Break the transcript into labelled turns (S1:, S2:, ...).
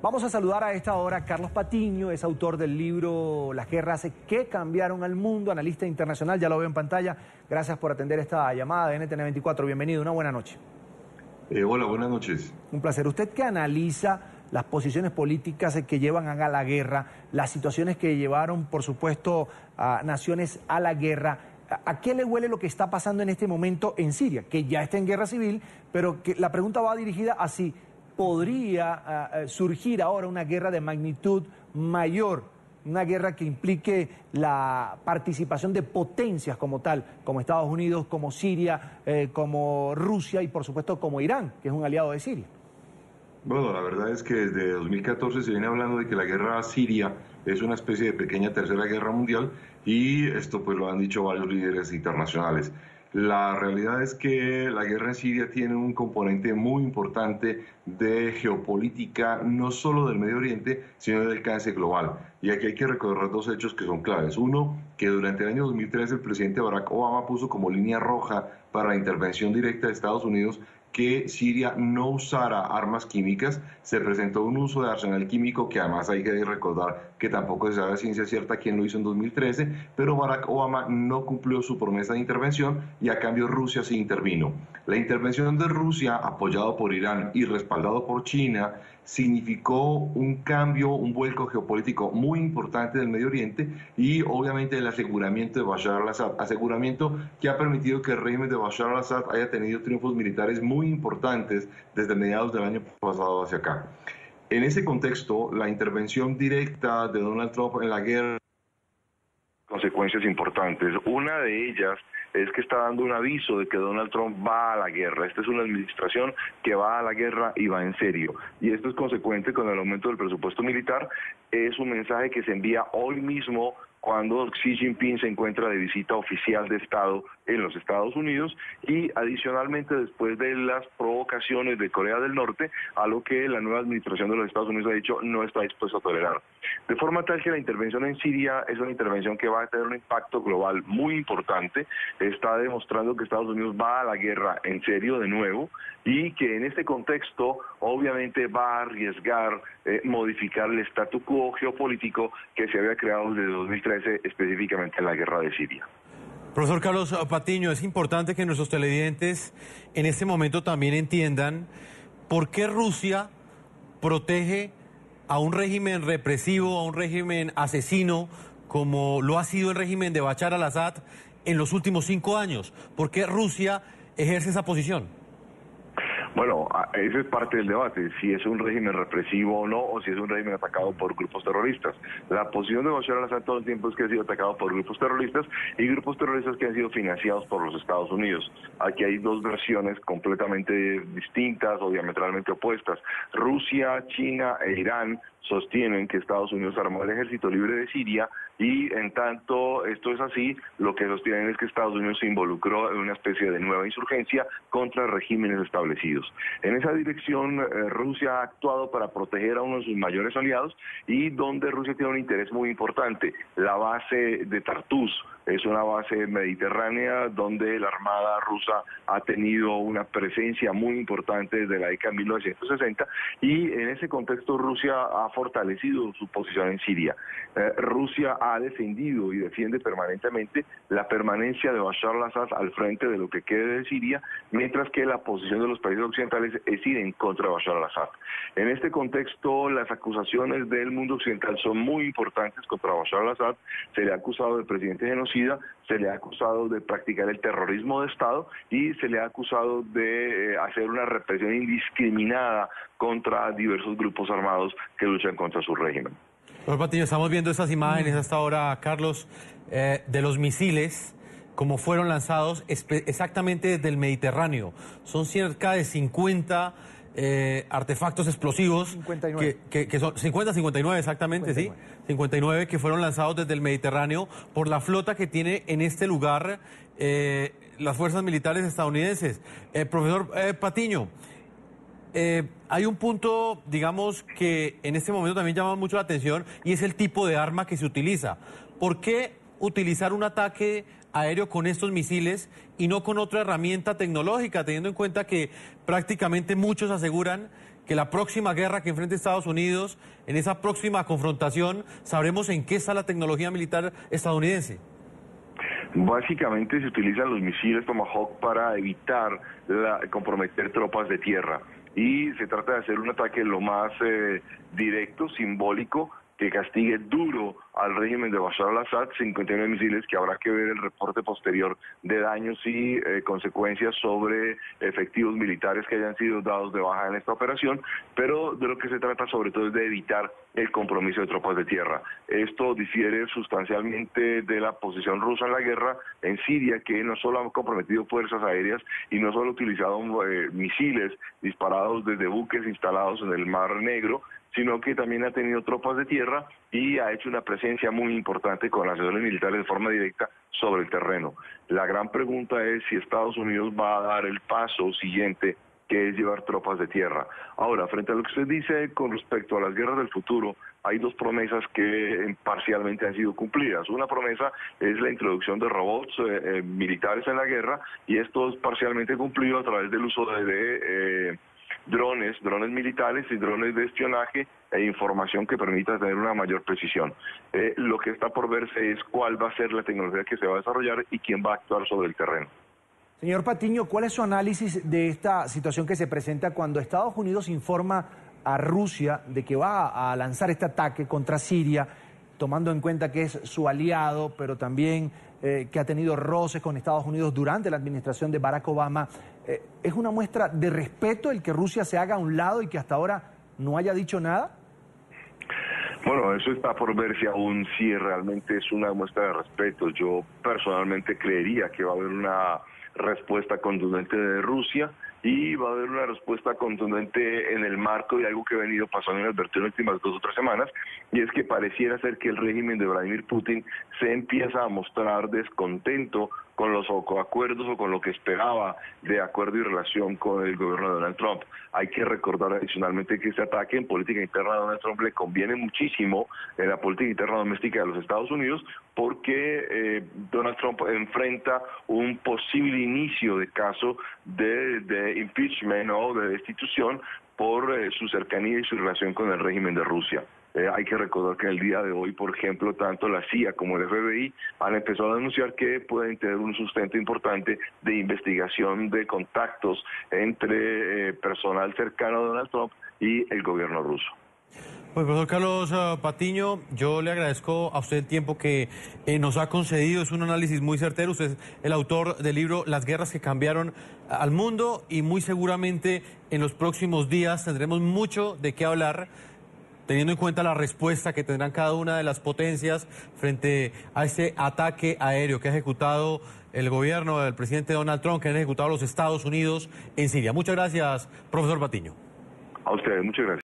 S1: Vamos a saludar a esta hora a Carlos Patiño, es autor del libro Las guerras que cambiaron al mundo, analista internacional, ya lo veo en pantalla. Gracias por atender esta llamada de NTN 24. Bienvenido, una buena noche.
S2: Hola, buenas noches.
S1: Un placer. Usted que analiza las posiciones políticas que llevan a la guerra, las situaciones que llevaron, por supuesto, a naciones a la guerra, ¿a qué le huele lo que está pasando en este momento en Siria? Que ya está en guerra civil, pero que la pregunta va dirigida a si podría surgir ahora una guerra de magnitud mayor, una guerra que implique la participación de potencias como tal, como Estados Unidos, como Siria, como Rusia y por supuesto como Irán, que es un aliado de Siria.
S2: Bueno, la verdad es que desde 2014 se viene hablando de que la guerra siria es una especie de pequeña tercera guerra mundial y esto pues lo han dicho varios líderes internacionales. La realidad es que la guerra en Siria tiene un componente muy importante de geopolítica, no solo del Medio Oriente, sino del alcance global. Y aquí hay que recordar dos hechos que son claves. Uno, que durante el año 2013 el presidente Barack Obama puso como línea roja para la intervención directa de Estados Unidos que Siria no usara armas químicas. Se presentó un uso de arsenal químico que además hay que recordar que tampoco se sabe a ciencia cierta quién lo hizo en 2013, pero Barack Obama no cumplió su promesa de intervención y a cambio Rusia sí intervino. La intervención de Rusia, apoyado por Irán y respaldado por China, significó un cambio, un vuelco geopolítico muy importante del Medio Oriente y obviamente el aseguramiento de Bashar al-Assad, aseguramiento que ha permitido que el régimen de Bashar al-Assad haya tenido triunfos militares muy importantes desde mediados del año pasado hacia acá. En ese contexto, la intervención directa de Donald Trump en la guerra consecuencias importantes. Una de ellas es que está dando un aviso de que Donald Trump va a la guerra. Esta es una administración que va a la guerra y va en serio. Y esto es consecuente con el aumento del presupuesto militar. Es un mensaje que se envía hoy mismo cuando Xi Jinping se encuentra de visita oficial de Estado en los Estados Unidos y adicionalmente después de las provocaciones de Corea del Norte, a lo que la nueva administración de los Estados Unidos ha dicho no está dispuesto a tolerar. De forma tal que la intervención en Siria es una intervención que va a tener un impacto global muy importante, está demostrando que Estados Unidos va a la guerra en serio de nuevo y que en este contexto obviamente va a arriesgar modificar el statu quo geopolítico que se había creado desde 2013 específicamente en la guerra de Siria.
S3: Profesor Carlos Patiño, es importante que nuestros televidentes en este momento también entiendan por qué Rusia protege a un régimen represivo, a un régimen asesino, como lo ha sido el régimen de Bashar al-Assad en los últimos 5 años. ¿Por qué Rusia ejerce esa posición?
S2: Bueno, ese es parte del debate, si es un régimen represivo o no, o si es un régimen atacado por grupos terroristas. La posición de Bashar al-Assad todo el tiempo es que ha sido atacado por grupos terroristas y grupos terroristas que han sido financiados por los Estados Unidos. Aquí hay dos versiones completamente distintas o diametralmente opuestas. Rusia, China e Irán sostienen que Estados Unidos armó el Ejército Libre de Siria y en tanto esto es así, lo que sostienen es que Estados Unidos se involucró en una especie de nueva insurgencia contra regímenes establecidos. En esa dirección, Rusia ha actuado para proteger a uno de sus mayores aliados y donde Rusia tiene un interés muy importante, la base de Tartus. Es una base mediterránea donde la Armada rusa ha tenido una presencia muy importante desde la década de 1960 y en ese contexto Rusia ha fortalecido su posición en Siria. Rusia ha defendido y defiende permanentemente la permanencia de Bashar al-Assad al frente de lo que quede de Siria, mientras que la posición de los países occidentales es ir en contra de Bashar al-Assad. En este contexto, las acusaciones del mundo occidental son muy importantes contra Bashar al-Assad. Se le ha acusado de presidente genocida, se le ha acusado de practicar el terrorismo de Estado y se le ha acusado de hacer una represión indiscriminada contra diversos grupos armados que luchan contra su régimen.
S3: Profesor Patiño, estamos viendo estas imágenes hasta ahora, Carlos, de los misiles, como fueron lanzados exactamente desde el Mediterráneo. Son cerca de 50 artefactos explosivos.
S1: 59.
S3: Que son 59 exactamente, 59. Sí. 59 que fueron lanzados desde el Mediterráneo por la flota que tiene en este lugar las fuerzas militares estadounidenses. Profesor Patiño, hay un punto, digamos, que en este momento también llama mucho la atención y es el tipo de arma que se utiliza. ¿Por qué utilizar un ataque aéreo con estos misiles y no con otra herramienta tecnológica, teniendo en cuenta que prácticamente muchos aseguran que la próxima guerra que enfrente Estados Unidos, en esa próxima confrontación, sabremos en qué está la tecnología militar estadounidense?
S4: Básicamente se utilizan los misiles Tomahawk para evitar comprometer tropas de tierra. Y se trata de hacer un ataque lo más directo, simbólico, que castigue duro al régimen de Bashar al-Assad, 59 misiles, que habrá que ver el reporte posterior de daños y consecuencias sobre efectivos militares que hayan sido dados de baja en esta operación, pero de lo que se trata sobre todo es de evitar el compromiso de tropas de tierra. Esto difiere sustancialmente de la posición rusa en la guerra en Siria, que no solo ha comprometido fuerzas aéreas y no solo ha utilizado misiles disparados desde buques instalados en el Mar Negro, sino que también ha tenido tropas de tierra y ha hecho una presencia muy importante con las acciones militares de forma directa sobre el terreno. La gran pregunta es si Estados Unidos va a dar el paso siguiente, que es llevar tropas de tierra. Ahora, frente a lo que usted dice con respecto a las guerras del futuro, hay dos promesas que parcialmente han sido cumplidas. Una promesa es la introducción de robots militares en la guerra, y esto es parcialmente cumplido a través del uso de drones militares y drones de espionaje e información que permita tener una mayor precisión. Lo que está por verse es cuál va a ser la tecnología que se va a desarrollar y quién va a actuar sobre el terreno.
S1: Señor Patiño, ¿cuál es su análisis de esta situación que se presenta cuando Estados Unidos informa a Rusia de que va a lanzar este ataque contra Siria, tomando en cuenta que es su aliado, pero también que ha tenido roces con Estados Unidos durante la administración de Barack Obama? ¿Es una muestra de respeto el que Rusia se haga a un lado y que hasta ahora no haya dicho nada?
S4: Bueno, eso está por verse aún si realmente es una muestra de respeto. Yo personalmente creería que va a haber una respuesta contundente de Rusia y va a haber una respuesta contundente en el marco de algo que ha venido pasando en las últimas 2 o 3 semanas, y es que pareciera ser que el régimen de Vladimir Putin se empieza a mostrar descontento con los acuerdos o con lo que esperaba de acuerdo y relación con el gobierno de Donald Trump. Hay que recordar adicionalmente que este ataque en política interna de Donald Trump le conviene muchísimo en la política interna doméstica de los Estados Unidos, porque Donald Trump enfrenta un posible inicio de caso de impeachment o de destitución por su cercanía y su relación con el régimen de Rusia. Hay que recordar que en el día de hoy, por ejemplo, tanto la CIA como el FBI han empezado a denunciar que pueden tener un sustento importante de investigación de contactos entre personal cercano a Donald Trump y el gobierno ruso.
S3: Pues, profesor Carlos Patiño, yo le agradezco a usted el tiempo que nos ha concedido. Es un análisis muy certero. Usted es el autor del libro Las guerras que cambiaron al mundo, y muy seguramente en los próximos días tendremos mucho de qué hablar, teniendo en cuenta la respuesta que tendrán cada una de las potencias frente a este ataque aéreo que ha ejecutado el gobierno del presidente Donald Trump, que han ejecutado los Estados Unidos en Siria. Muchas gracias, profesor Patiño.
S4: A ustedes, muchas gracias.